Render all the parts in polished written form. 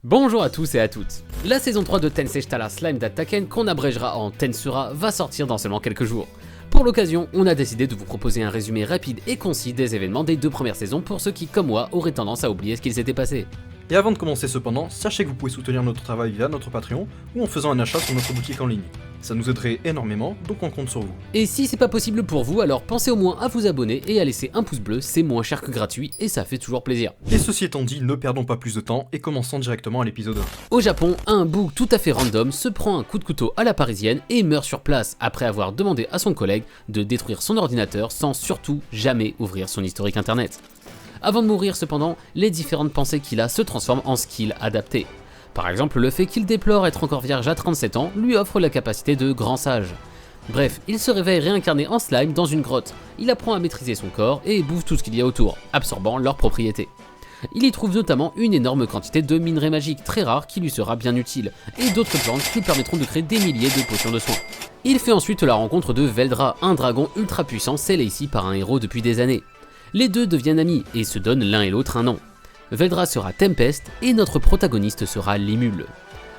Bonjour à tous et à toutes. La saison 3 de Tensei Shitara Slime d'Attacken, qu'on abrégera en Tensura, va sortir dans seulement quelques jours. Pour l'occasion, on a décidé de vous proposer un résumé rapide et concis des événements des deux premières saisons pour ceux qui, comme moi, auraient tendance à oublier ce qu'il s'était passé. Et avant de commencer cependant, sachez que vous pouvez soutenir notre travail via notre Patreon ou en faisant un achat sur notre boutique en ligne. Ça nous aiderait énormément, donc on compte sur vous. Et si c'est pas possible pour vous, alors pensez au moins à vous abonner et à laisser un pouce bleu, c'est moins cher que gratuit et ça fait toujours plaisir. Et ceci étant dit, ne perdons pas plus de temps et commençons directement à l'épisode 1. Au Japon, un bouc tout à fait random se prend un coup de couteau à la parisienne et meurt sur place après avoir demandé à son collègue de détruire son ordinateur sans surtout jamais ouvrir son historique internet. Avant de mourir cependant, les différentes pensées qu'il a se transforment en skills adaptés. Par exemple, le fait qu'il déplore être encore vierge à 37 ans lui offre la capacité de grand sage. Bref, il se réveille réincarné en slime dans une grotte, il apprend à maîtriser son corps et bouffe tout ce qu'il y a autour, absorbant leurs propriétés. Il y trouve notamment une énorme quantité de minerais magiques très rares qui lui sera bien utile, et d'autres plantes qui lui permettront de créer des milliers de potions de soins. Il fait ensuite la rencontre de Veldra, un dragon ultra puissant scellé ici par un héros depuis des années. Les deux deviennent amis et se donnent l'un et l'autre un nom. Veldra sera Tempest et notre protagoniste sera Limul.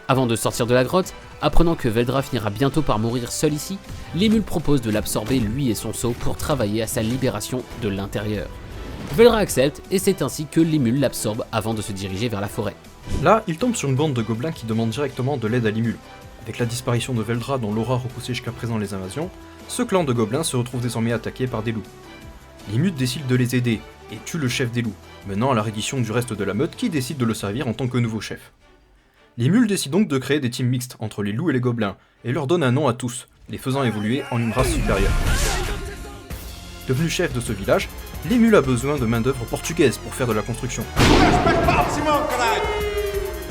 Avant de sortir de la grotte, apprenant que Veldra finira bientôt par mourir seul ici, Limul propose de l'absorber lui et son sceau pour travailler à sa libération de l'intérieur. Veldra accepte et c'est ainsi que Limul l'absorbe avant de se diriger vers la forêt. Là, il tombe sur une bande de gobelins qui demandent directement de l'aide à Limul. Avec la disparition de Veldra dont l'aura repoussé jusqu'à présent les invasions, ce clan de gobelins se retrouve désormais attaqué par des loups. Limul décide de les aider et tue le chef des loups, menant à la reddition du reste de la meute qui décide de le servir en tant que nouveau chef. Limul décide donc de créer des teams mixtes entre les loups et les gobelins, et leur donne un nom à tous, les faisant évoluer en une race supérieure. Devenu chef de ce village, Limul a besoin de main-d'œuvre portugaise pour faire de la construction.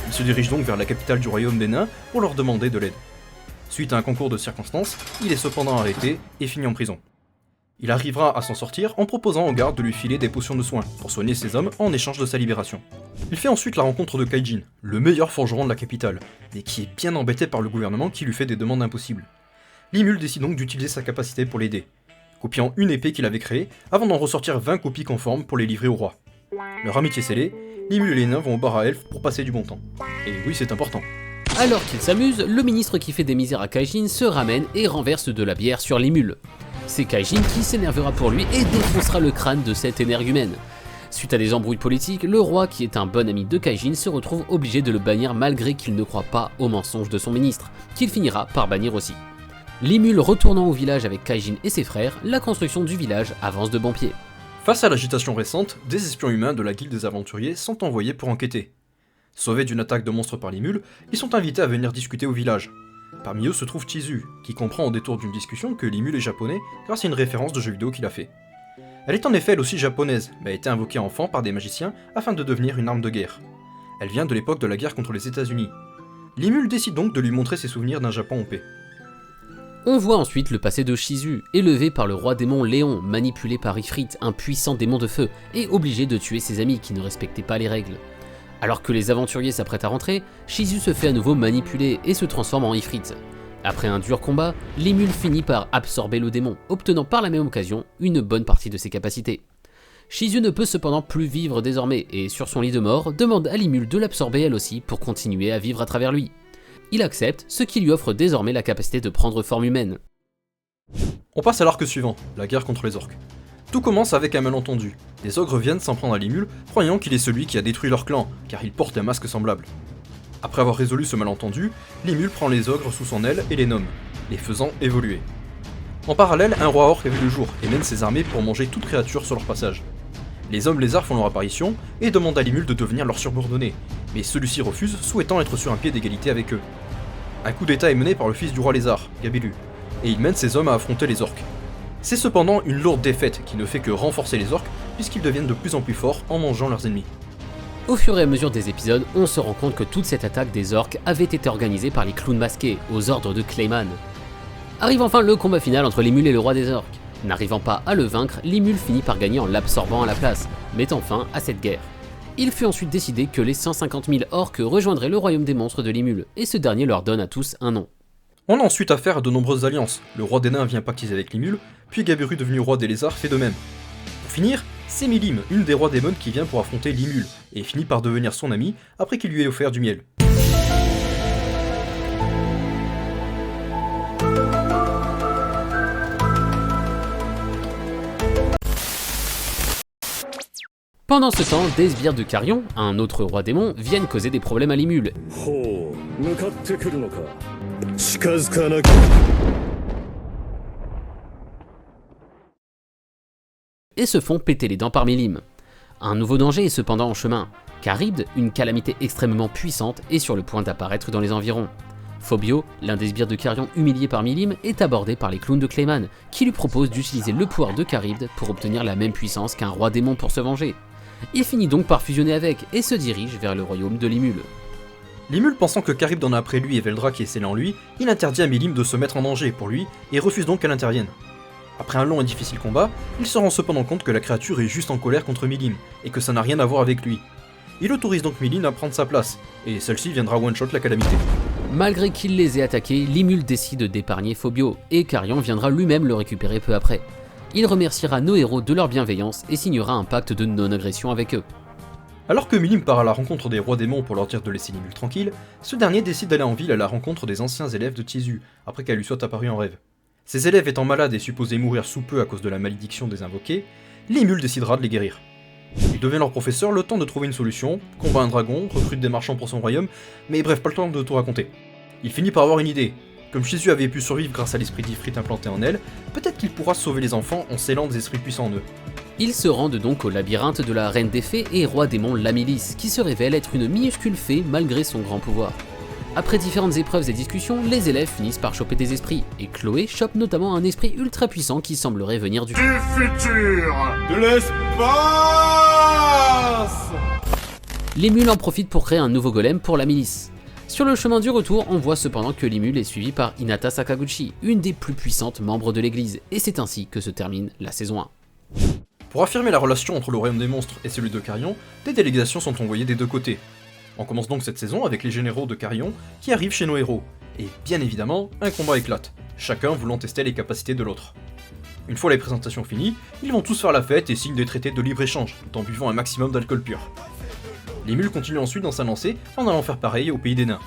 Il se dirige donc vers la capitale du royaume des nains pour leur demander de l'aide. Suite à un concours de circonstances, il est cependant arrêté et finit en prison. Il arrivera à s'en sortir en proposant aux gardes de lui filer des potions de soins pour soigner ses hommes en échange de sa libération. Il fait ensuite la rencontre de Kaijin, le meilleur forgeron de la capitale, mais qui est bien embêté par le gouvernement qui lui fait des demandes impossibles. Limul décide donc d'utiliser sa capacité pour l'aider, copiant une épée qu'il avait créée avant d'en ressortir 20 copies conformes pour les livrer au roi. Leur amitié scellée, Limul et les nains vont au bar à elfes pour passer du bon temps. Et oui, c'est important. Alors qu'il s'amuse, le ministre qui fait des misères à Kaijin se ramène et renverse de la bière sur Limul. C'est Kaijin qui s'énervera pour lui et défoncera le crâne de cet énergumène. Suite à des embrouilles politiques, le roi, qui est un bon ami de Kaijin, se retrouve obligé de le bannir malgré qu'il ne croit pas aux mensonges de son ministre, qu'il finira par bannir aussi. Limul retournant au village avec Kaijin et ses frères, la construction du village avance de bon pied. Face à l'agitation récente, des espions humains de la guilde des aventuriers sont envoyés pour enquêter. Sauvés d'une attaque de monstres par Limul, ils sont invités à venir discuter au village. Parmi eux se trouve Chizu, qui comprend au détour d'une discussion que Limul est japonais grâce à une référence de jeu vidéo qu'il a fait. Elle est en effet elle aussi japonaise, mais a été invoquée enfant par des magiciens afin de devenir une arme de guerre. Elle vient de l'époque de la guerre contre les États-Unis. Limul décide donc de lui montrer ses souvenirs d'un Japon en paix. On voit ensuite le passé de Shizu, élevé par le roi démon Léon, manipulé par Ifrit, un puissant démon de feu, et obligé de tuer ses amis qui ne respectaient pas les règles. Alors que les aventuriers s'apprêtent à rentrer, Shizu se fait à nouveau manipuler et se transforme en Ifrit. Après un dur combat, Limul finit par absorber le démon, obtenant par la même occasion une bonne partie de ses capacités. Shizu ne peut cependant plus vivre désormais et sur son lit de mort, demande à Limul de l'absorber elle aussi pour continuer à vivre à travers lui. Il accepte, ce qui lui offre désormais la capacité de prendre forme humaine. On passe à l'arc suivant, la guerre contre les orques. Tout commence avec un malentendu. Les ogres viennent s'en prendre à Limul, croyant qu'il est celui qui a détruit leur clan, car il porte un masque semblable. Après avoir résolu ce malentendu, Limul prend les ogres sous son aile et les nomme, les faisant évoluer. En parallèle, un roi orc est vu le jour et mène ses armées pour manger toute créature sur leur passage. Les hommes lézards font leur apparition et demandent à Limul de devenir leur subordonné, mais celui-ci refuse, souhaitant être sur un pied d'égalité avec eux. Un coup d'état est mené par le fils du roi lézard, Gabelu, et il mène ses hommes à affronter les orques. C'est cependant une lourde défaite qui ne fait que renforcer les orques puisqu'ils deviennent de plus en plus forts en mangeant leurs ennemis. Au fur et à mesure des épisodes, on se rend compte que toute cette attaque des orques avait été organisée par les clowns masqués, aux ordres de Clayman. Arrive enfin le combat final entre Limul et le roi des orques. N'arrivant pas à le vaincre, Limul finit par gagner en l'absorbant à la place, mettant fin à cette guerre. Il fut ensuite décidé que les 150 000 orques rejoindraient le royaume des monstres de Limul, et ce dernier leur donne à tous un nom. On a ensuite affaire à de nombreuses alliances. Le roi des nains vient pactiser avec Limul, puis Gaburu devenu roi des lézards fait de même. Pour finir, C'est Milim, une des rois démons qui vient pour affronter Limul, et finit par devenir son ami après qu'il lui ait offert du miel. Pendant ce temps, des sbires de Carion, un autre roi démon, viennent causer des problèmes à Limul. Et se font péter les dents par Milim. Un nouveau danger est cependant en chemin. Charybde, une calamité extrêmement puissante, est sur le point d'apparaître dans les environs. Phobio, l'un des sbires de Carion humilié par Milim, est abordé par les clowns de Clayman, qui lui proposent d'utiliser le pouvoir de Charybde pour obtenir la même puissance qu'un roi démon pour se venger. Il finit donc par fusionner avec et se dirige vers le royaume de Limul. Limul, pensant que Charybde en a après lui et Veldra qui est scellé en lui, il interdit à Milim de se mettre en danger pour lui et refuse donc qu'elle intervienne. Après un long et difficile combat, il se rend cependant compte que la créature est juste en colère contre Milim et que ça n'a rien à voir avec lui. Il autorise donc Milim à prendre sa place, et celle-ci viendra one-shot la calamité. Malgré qu'il les ait attaqués, Limul décide d'épargner Phobio, et Carion viendra lui-même le récupérer peu après. Il remerciera nos héros de leur bienveillance et signera un pacte de non-agression avec eux. Alors que Milim part à la rencontre des rois démons pour leur dire de laisser Limul tranquille, ce dernier décide d'aller en ville à la rencontre des anciens élèves de Tizu, après qu'elle lui soit apparue en rêve. Ces élèves étant malades et supposés mourir sous peu à cause de la malédiction des invoqués, Limul décidera de les guérir. Il devient leur professeur le temps de trouver une solution, combat un dragon, recrute des marchands pour son royaume, mais bref, pas le temps de tout raconter. Il finit par avoir une idée. Comme Shizu avait pu survivre grâce à l'esprit d'Ifrit implanté en elle, peut-être qu'il pourra sauver les enfants en scellant des esprits puissants en eux. Ils se rendent donc au labyrinthe de la reine des fées et roi démon Lamilis, qui se révèle être une minuscule fée malgré son grand pouvoir. Après différentes épreuves et discussions, les élèves finissent par choper des esprits, et Chloé chope notamment un esprit ultra puissant qui semblerait venir du futur, de l'espace. Limul en profite pour créer un nouveau golem pour la milice. Sur le chemin du retour, on voit cependant que Limul est suivi par Hinata Sakaguchi, une des plus puissantes membres de l'église, et c'est ainsi que se termine la saison 1. Pour affirmer la relation entre le royaume des monstres et celui de Carion, des délégations sont envoyées des deux côtés. On commence donc cette saison avec les généraux de Carion qui arrivent chez nos héros, et bien évidemment, un combat éclate, chacun voulant tester les capacités de l'autre. Une fois les présentations finies, ils vont tous faire la fête et signent des traités de libre-échange, tout en buvant un maximum d'alcool pur. Limul continue ensuite dans sa lancée en allant faire pareil au pays des nains.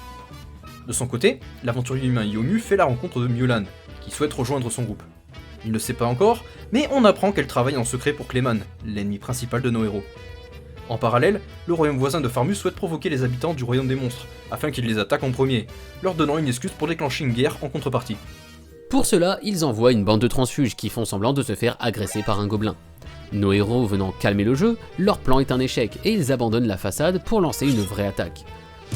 De son côté, l'aventurier humain Yomu fait la rencontre de Mulan, qui souhaite rejoindre son groupe. Il ne sait pas encore, mais on apprend qu'elle travaille en secret pour Clayman, l'ennemi principal de nos héros. En parallèle, le royaume voisin de Farmus souhaite provoquer les habitants du royaume des monstres, afin qu'ils les attaquent en premier, leur donnant une excuse pour déclencher une guerre en contrepartie. Pour cela, ils envoient une bande de transfuges qui font semblant de se faire agresser par un gobelin. Nos héros venant calmer le jeu, leur plan est un échec et ils abandonnent la façade pour lancer une vraie attaque.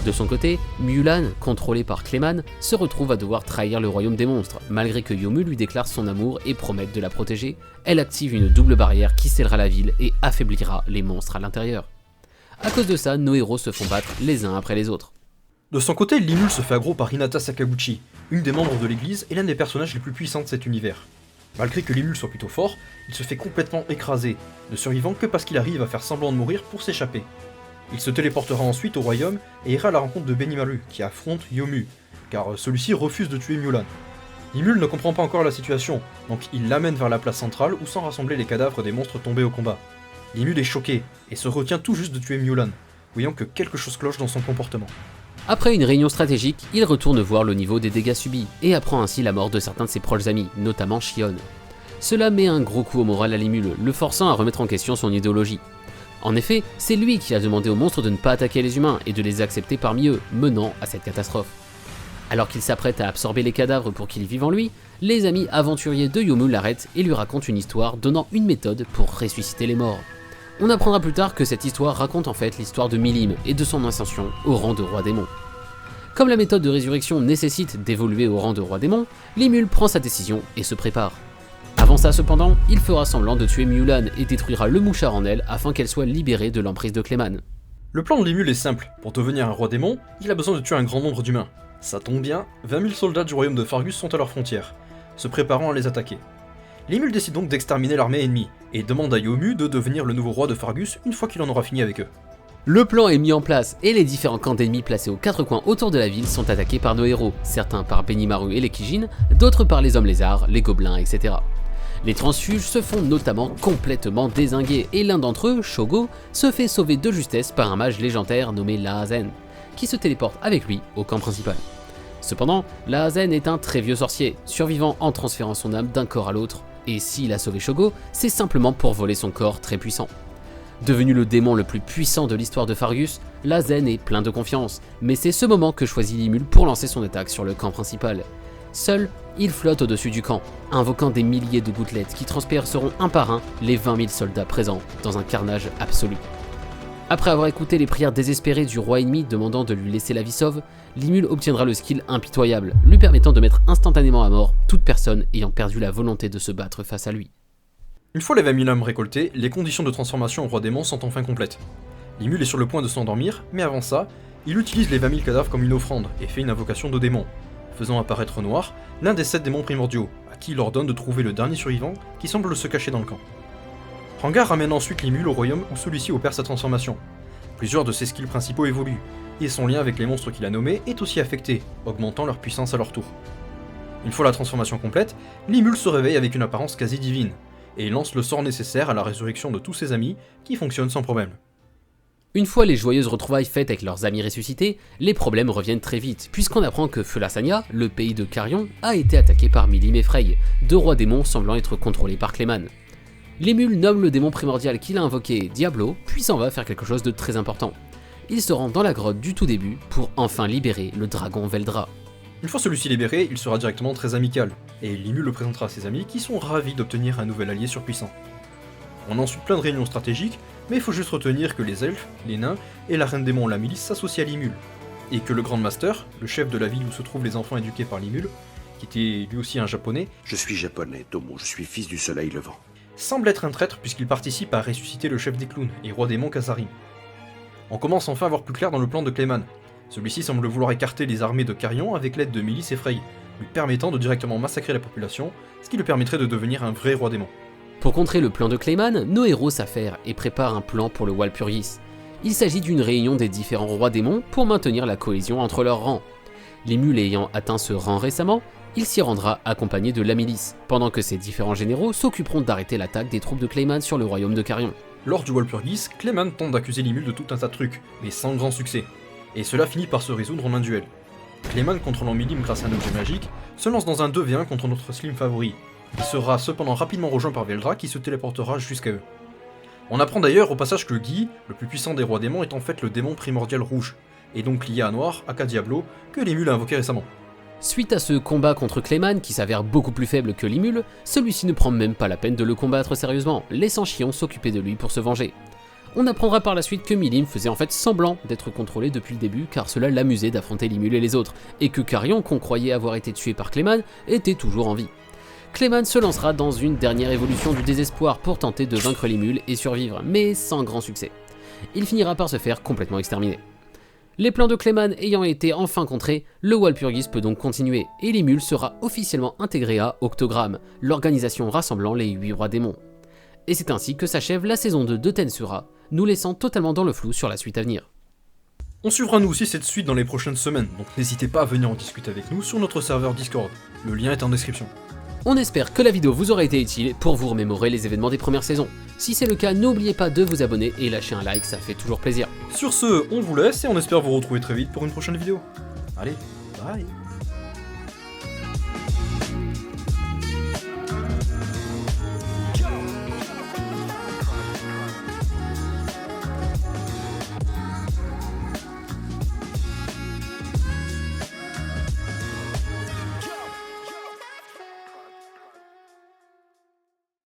De son côté, Mulan, contrôlée par Clayman, se retrouve à devoir trahir le royaume des monstres. Malgré que Yomu lui déclare son amour et promette de la protéger, elle active une double barrière qui scellera la ville et affaiblira les monstres à l'intérieur. À cause de ça, nos héros se font battre les uns après les autres. De son côté, Limul se fait aggro par Hinata Sakaguchi, une des membres de l'église et l'un des personnages les plus puissants de cet univers. Malgré que Limul soit plutôt fort, il se fait complètement écraser, ne survivant que parce qu'il arrive à faire semblant de mourir pour s'échapper. Il se téléportera ensuite au royaume et ira à la rencontre de Benimaru, qui affronte Yomu, car celui-ci refuse de tuer Mulan. Limul ne comprend pas encore la situation, donc il l'amène vers la place centrale où sont rassemblés les cadavres des monstres tombés au combat. Limul est choqué, et se retient tout juste de tuer Mulan, voyant que quelque chose cloche dans son comportement. Après une réunion stratégique, il retourne voir le niveau des dégâts subis, et apprend ainsi la mort de certains de ses proches amis, notamment Shion. Cela met un gros coup au moral à Limul, le forçant à remettre en question son idéologie. En effet, c'est lui qui a demandé aux monstres de ne pas attaquer les humains et de les accepter parmi eux, menant à cette catastrophe. Alors qu'il s'apprête à absorber les cadavres pour qu'ils vivent en lui, les amis aventuriers de Yomu l'arrêtent et lui racontent une histoire donnant une méthode pour ressusciter les morts. On apprendra plus tard que cette histoire raconte en fait l'histoire de Milim et de son ascension au rang de roi démon. Comme la méthode de résurrection nécessite d'évoluer au rang de roi démon, Limul prend sa décision et se prépare. Avant ça cependant, il fera semblant de tuer Mulan et détruira le mouchard en elle afin qu'elle soit libérée de l'emprise de Clayman. Le plan de Limul est simple, pour devenir un roi démon, il a besoin de tuer un grand nombre d'humains. Ça tombe bien, 20 000 soldats du royaume de Fargus sont à leurs frontières, se préparant à les attaquer. Limul décide donc d'exterminer l'armée ennemie, et demande à Yomu de devenir le nouveau roi de Fargus une fois qu'il en aura fini avec eux. Le plan est mis en place et les différents camps d'ennemis placés aux quatre coins autour de la ville sont attaqués par nos héros, certains par Benimaru et les Kijin, d'autres par les hommes lézards, les gobelins, etc. Les transfuges se font notamment complètement dézinguer et l'un d'entre eux, Shogo, se fait sauver de justesse par un mage légendaire nommé Lahazen, qui se téléporte avec lui au camp principal. Cependant, Lahazen est un très vieux sorcier, survivant en transférant son âme d'un corps à l'autre, et s'il a sauvé Shogo, c'est simplement pour voler son corps très puissant. Devenu le démon le plus puissant de l'histoire de Fargus, Lahazen est plein de confiance, mais c'est ce moment que choisit Limul pour lancer son attaque sur le camp principal. Seul, il flotte au-dessus du camp, invoquant des milliers de gouttelettes qui transperceront un par un les 20 000 soldats présents, dans un carnage absolu. Après avoir écouté les prières désespérées du roi ennemi demandant de lui laisser la vie sauve, Limul obtiendra le skill impitoyable, lui permettant de mettre instantanément à mort toute personne ayant perdu la volonté de se battre face à lui. Une fois les 20 000 âmes récoltées, les conditions de transformation en roi démon sont enfin complètes. Limul est sur le point de s'endormir, mais avant ça, il utilise les 20 000 cadavres comme une offrande et fait une invocation de démon, faisant apparaître Noir, l'un des 7 démons primordiaux, à qui il ordonne de trouver le dernier survivant qui semble se cacher dans le camp. Rangar ramène ensuite Limul au royaume où celui-ci opère sa transformation. Plusieurs de ses skills principaux évoluent, et son lien avec les monstres qu'il a nommés est aussi affecté, augmentant leur puissance à leur tour. Une fois la transformation complète, Limul se réveille avec une apparence quasi divine, et il lance le sort nécessaire à la résurrection de tous ses amis, qui fonctionne sans problème. Une fois les joyeuses retrouvailles faites avec leurs amis ressuscités, les problèmes reviennent très vite, puisqu'on apprend que Felasania, le pays de Carion, a été attaqué par Milim et Frey, deux rois démons semblant être contrôlés par Clayman. Limul nomme le démon primordial qu'il a invoqué Diablo, puis s'en va faire quelque chose de très important. Il se rend dans la grotte du tout début pour enfin libérer le dragon Veldra. Une fois celui-ci libéré, il sera directement très amical, et Limul le présentera à ses amis qui sont ravis d'obtenir un nouvel allié surpuissant. On a ensuite plein de réunions stratégiques, mais il faut juste retenir que les elfes, les nains et la reine démon la milice s'associent à Limul, et que le Grand Master, le chef de la ville où se trouvent les enfants éduqués par Limul, qui était lui aussi un japonais, Je suis japonais, Tomo, je suis fils du soleil levant. semble être un traître puisqu'il participe à ressusciter le chef des clowns et roi démon Kazarim. On commence enfin à voir plus clair dans le plan de Clayman. Celui-ci semble vouloir écarter les armées de Carion avec l'aide de Milice et Frey, lui permettant de directement massacrer la population, ce qui lui permettrait de devenir un vrai roi démon. Pour contrer le plan de Clayman, nos héros s'affairent et préparent un plan pour le Walpurgis. Il s'agit d'une réunion des différents rois démons pour maintenir la cohésion entre leurs rangs. Limul ayant atteint ce rang récemment, il s'y rendra accompagné de la milice, pendant que ses différents généraux s'occuperont d'arrêter l'attaque des troupes de Clayman sur le royaume de Carion. Lors du Walpurgis, Clayman tente d'accuser Limul de tout un tas de trucs, mais sans grand succès, et cela finit par se résoudre en un duel. Clayman, contrôlant Milim grâce à un objet magique, se lance dans un 2v1 contre notre Slim favori. Il sera cependant rapidement rejoint par Veldra qui se téléportera jusqu'à eux. On apprend d'ailleurs au passage que Guy, le plus puissant des rois démons, est en fait le démon primordial rouge, et donc lié à Noir, aka Diablo, que Limul a invoqué récemment. Suite à ce combat contre Clayman qui s'avère beaucoup plus faible que Limul, celui-ci ne prend même pas la peine de le combattre sérieusement, laissant Chion s'occuper de lui pour se venger. On apprendra par la suite que Milim faisait en fait semblant d'être contrôlé depuis le début car cela l'amusait d'affronter Limul et les autres, et que Carion, qu'on croyait avoir été tué par Clayman, était toujours en vie. Clayman se lancera dans une dernière évolution du désespoir pour tenter de vaincre Limul et survivre, mais sans grand succès. Il finira par se faire complètement exterminer. Les plans de Clayman ayant été enfin contrés, le Walpurgis peut donc continuer, et Limul sera officiellement intégré à Octogramme, l'organisation rassemblant les 8 rois démons. Et c'est ainsi que s'achève la saison 2 de Tensura, nous laissant totalement dans le flou sur la suite à venir. On suivra nous aussi cette suite dans les prochaines semaines, donc n'hésitez pas à venir en discuter avec nous sur notre serveur Discord, le lien est en description. On espère que la vidéo vous aura été utile pour vous remémorer les événements des premières saisons. Si c'est le cas, n'oubliez pas de vous abonner et lâcher un like, ça fait toujours plaisir. Sur ce, on vous laisse et on espère vous retrouver très vite pour une prochaine vidéo. Allez, bye.